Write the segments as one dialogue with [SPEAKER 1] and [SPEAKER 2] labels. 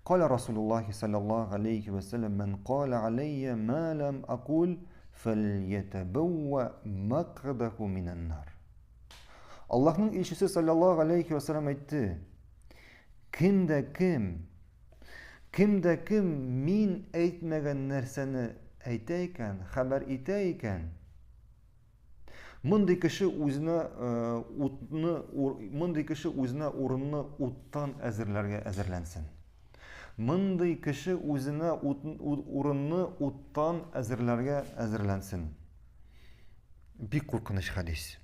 [SPEAKER 1] قال رسول الله صلى الله عليه وسلم من قال علي ما لم أقول فليتبوأ مقعده من النار. Allah'ın elçisi sallallahu aleyhi ve sellem aytdı. Kimde kim min aytmagan narsani ayta ekan, xabar eta ekan, bunday kishi o'zini o'rinni o'tdan azirlansin. Bunday kishi o'zini o'rinni o'tdan azirlansin. Bir qo'rqinch hadis.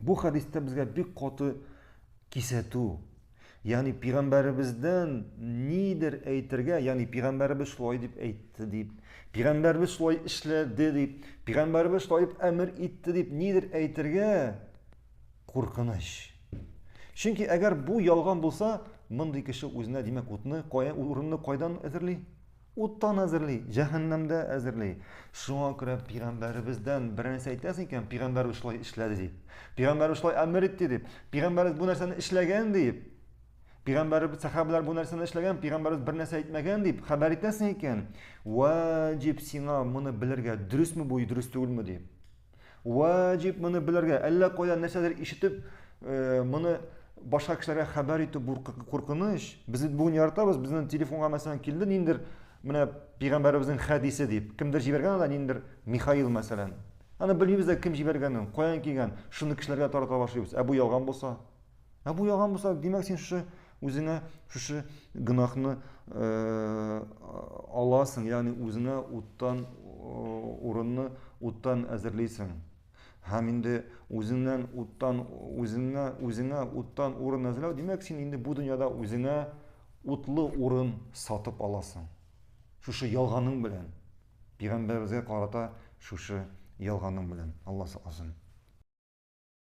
[SPEAKER 1] Bu hadisda bizga bir qoti kisatuv, ya'ni payg'ambarimizdan nidir aytirga, ya'ni payg'ambarimiz shulay deb aytdi deb, payg'ambarimiz shulay ishladi deb, payg'ambarimiz shulay deb amr etdi deb nidir aytirga qo'rqinish. Chunki agar bu yolg'on bo'lsa, bunday kishi o'zini demak o'rinni qaydan azirli? O'tdan azirli, jahannamda azirli. Shunga ko'ra payg'ambarimizdan bir narsa aytasiz ekan, payg'ambarimiz shulay ishladi deb, payg'ambarimiz shulay amr etdi deb, payg'ambarimiz bu narsani ishlagan deb, payg'ambarimiz sahobalar bu narsani ishlagan, payg'ambarimiz bir narsa aytmagan deb xabar etasan ekan, vajib senga buni bilirga, durustmi bu, durust to'g'rimi deb. Vajib buni bilirga, allaqaydan narsalar eshitib, buni boshqa kishilarga xabar etib bu qo'rqinish. Biz bugun yaratamiz, bizning telefonga masalan keldi, nindir mana payg'ambarimizning hadisi deb, kimdir jibergan, nindir Mixail masalan. Ana bilmaymiz kim jiberganini, qo'yan kelgan, shuni kishilarga tarata boshlaymiz. Bu yolg'on bo'lsa, bu yolg'on bo'lsa, demak sen o'zingga shu gunohni olasan, ya'ni o'zingga o'rinni o'tdan azirlaysan. Ham endi o'zingga o'tdan o'rin azirlash, demak sen endi bu dunyoda o'zingga o'tli o'rin sotib olasan. Shu yolg'oning bilan, payg'ambarimizga qarata shu yolg'oning bilan. Alloh saqlasin.